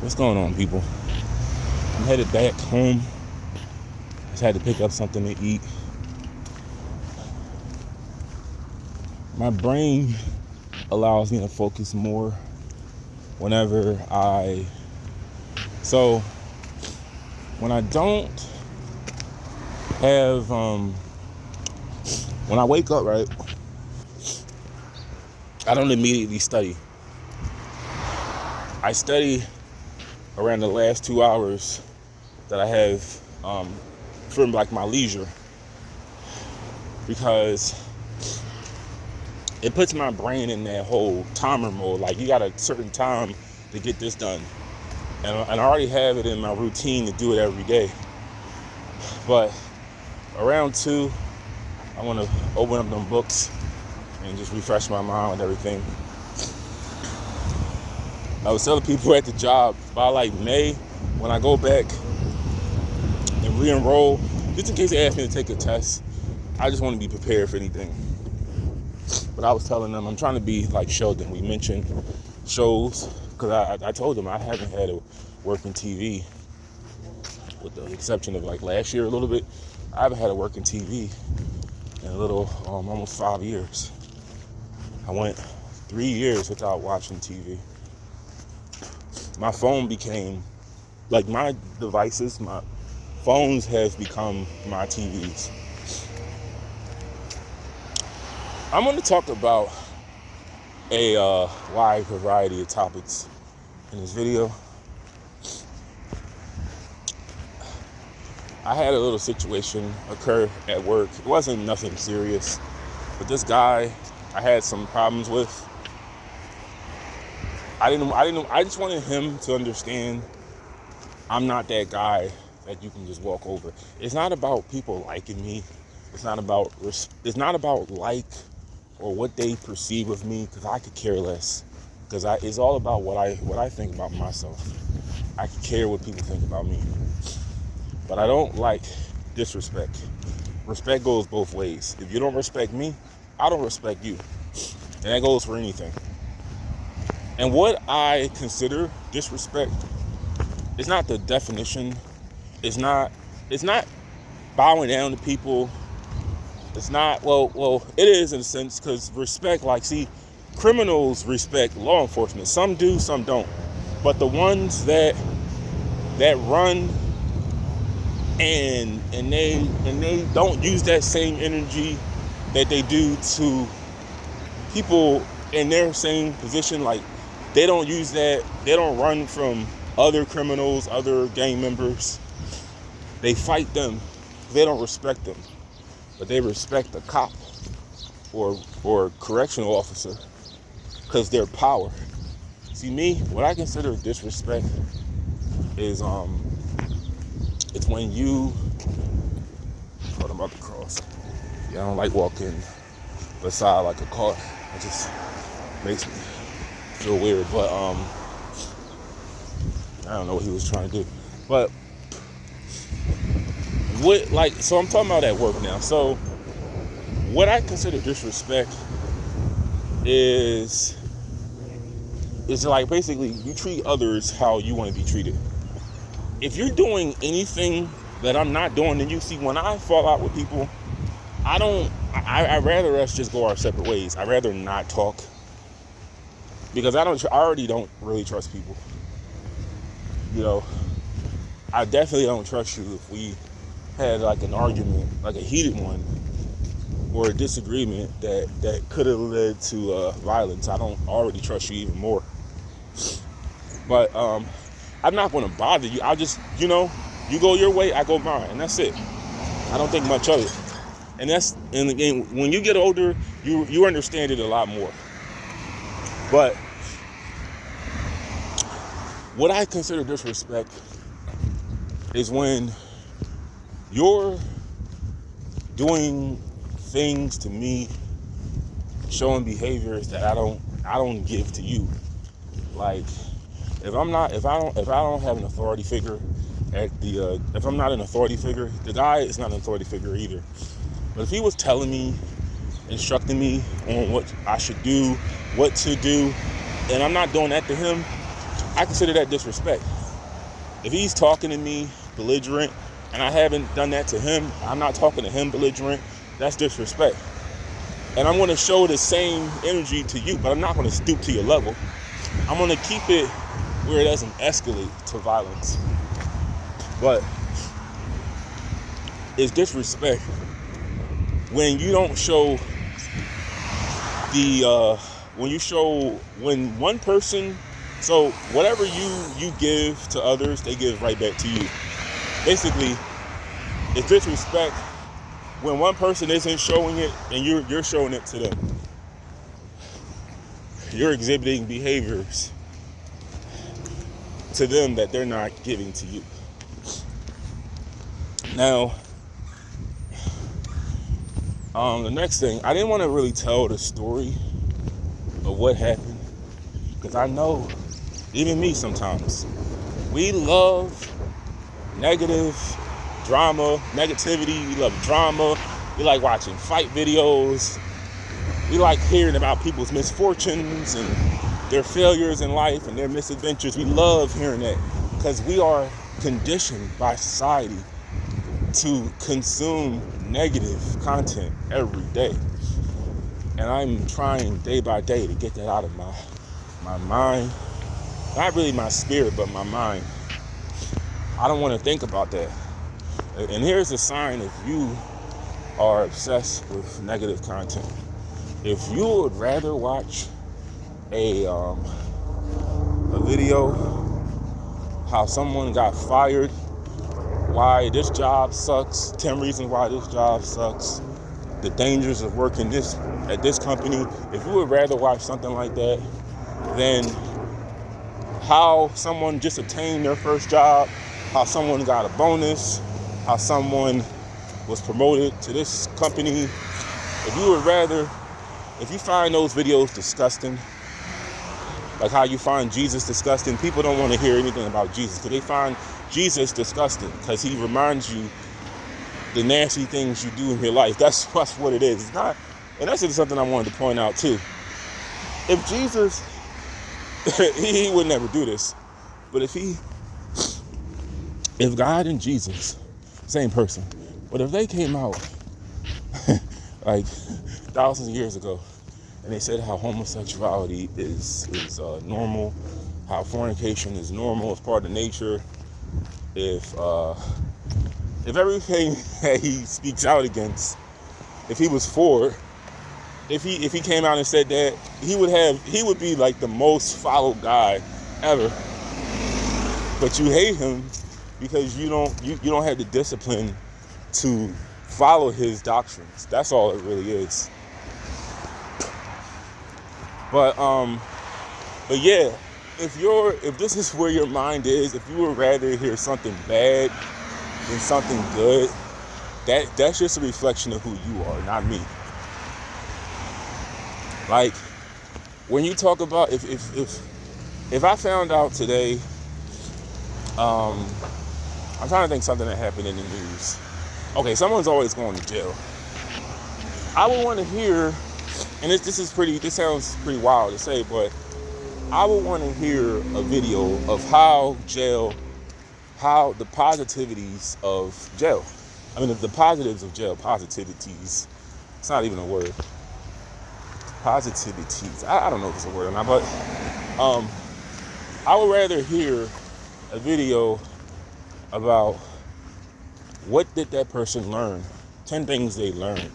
What's going on, people? I'm headed back home. Just had to pick up something to eat. My brain allows me to focus more whenever when I don't have, when I wake up, right, I don't immediately study. I study around the last 2 hours that I have for like my leisure, because it puts my brain in that whole timer mode. Like, you got a certain time to get this done, and I already have it in my routine to do it every day. But around 2, I want to open up them books and just refresh my mind with everything. I was telling people at the job, by like May, when I go back and re-enroll, just in case they ask me to take a test, I just want to be prepared for anything. But I was telling them I'm trying to be like Sheldon. We mentioned shows, because I told them I haven't had a working TV, with the exception of like last year a little bit. I haven't had a working TV in a little, almost 5 years. I went 3 years without watching TV. My phone became, like, my devices, my phones have become my TVs. I'm going to talk about a wide variety of topics in this video. I had a little situation occur at work. It wasn't nothing serious, but this guy I had some problems with. I just wanted him to understand I'm not that guy that you can just walk over. It's not about people liking me. It's not about like or what they perceive of me, because I could care less. Because it's all about what I think about myself. I could care what people think about me. But I don't like disrespect. Respect goes both ways. If you don't respect me, I don't respect you. And that goes for anything. And what I consider disrespect is not the definition. It's not bowing down to people. It's not, well, it is in a sense, because respect, like, see, criminals respect law enforcement. Some do, some don't. But the ones that run and they don't use that same energy that they do to people in their same position, like, they don't use that. They don't run from other criminals, other gang members. They fight them. They don't respect them, but they respect the cop or correctional officer because their power. See, me, what I consider disrespect is it's when you, I'm about to cross. Yeah, I don't like walking beside like a car. It just makes me feel weird, but I don't know what he was trying to do. But so I'm talking about at work now. So what I consider disrespect is like, basically, you treat others how you want to be treated. If you're doing anything that I'm not doing, then you see, when I fall out with people, I'd rather us just go our separate ways. I'd rather not talk, because I already don't really trust people. You know, I definitely don't trust you if we had like an argument, like a heated one, or a disagreement that could have led to violence. I don't already trust you even more. But I'm not going to bother you. I'll just, you go your way, I go mine, and that's it. I don't think much of it. And again, when you get older, you understand it a lot more. But what I consider disrespect is when you're doing things to me, showing behaviors that I don't give to you. Like, if I don't have an authority figure if I'm not an authority figure, the guy is not an authority figure either. But if he was telling me, instructing me on what I should do, what to do, and I'm not doing that to him, I consider that disrespect. If he's talking to me belligerent, and I haven't done that to him, I'm not talking to him belligerent, that's disrespect. And I'm going to show the same energy to you, but I'm not going to stoop to your level. I'm going to keep it where it doesn't escalate to violence. But it's disrespect when you don't show when one person, so whatever you give to others, they give right back to you. Basically, it's disrespect when one person isn't showing it and you're showing it to them. You're exhibiting behaviors to them that they're not giving to you. Now, the next thing, I didn't want to really tell the story of what happened, because I know, even me sometimes, we love negative drama, negativity. We love drama. We like watching fight videos. We like hearing about people's misfortunes and their failures in life and their misadventures. We love hearing that because we are conditioned by society to consume negative content every day. And I'm trying day by day to get that out of my mind. Not really my spirit, but my mind. I don't want to think about that. And here's a sign if you are obsessed with negative content. If you would rather watch a video how someone got fired, why this job sucks, 10 reasons why this job sucks, the dangers of working at this company, if you would rather watch something like that than how someone just attained their first job, how someone got a bonus, how someone was promoted to this company, if you find those videos disgusting, like how you find Jesus disgusting, people don't want to hear anything about Jesus because they find Jesus disgusting because he reminds you the nasty things you do in your life. That's what it is. It's not, and that's just something I wanted to point out too. If Jesus, he would never do this, but if God and Jesus, same person, but if they came out like thousands of years ago and they said how homosexuality is normal, how fornication is normal, it's part of nature, if everything that he speaks out against, if he was for, if he came out and said that, he would be like the most followed guy ever. But you hate him because you don't have the discipline to follow his doctrines. That's all it really is. But yeah, if this is where your mind is, if you would rather hear something bad than something good, that's just a reflection of who you are, not me. Like when you talk about if I found out today, I'm trying to think something that happened in the news. Okay, someone's always going to jail. I would want to hear, and this sounds pretty wild to say, but I would want to hear a video of how the positivities of jail. I mean, the positives of jail, positivities. It's not even a word. Positivities. I don't know if it's a word or not, but I would rather hear a video about what did that person learn, 10 things they learned,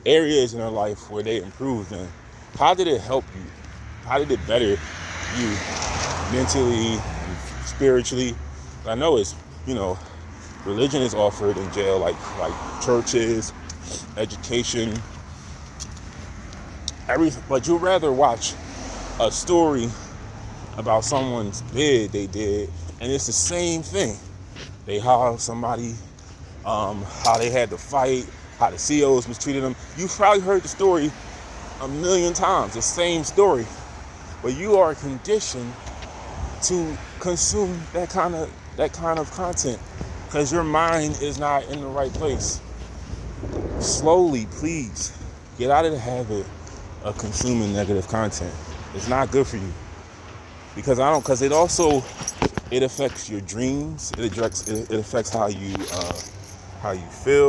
areas in their life where they improved in. How did it help you? How did it better you mentally and spiritually? I know it's, religion is offered in jail, like churches, education, everything. But you'd rather watch a story about someone's bid they did, and it's the same thing. They how somebody, how they had to fight, how the CEOs mistreated them. You've probably heard the story a million times, the same story. But you are conditioned to consume that kind of content because your mind is not in the right place. Slowly, please, get out of the habit of consuming negative content. It's not good for you. because it also, it affects your dreams. It affects how you feel.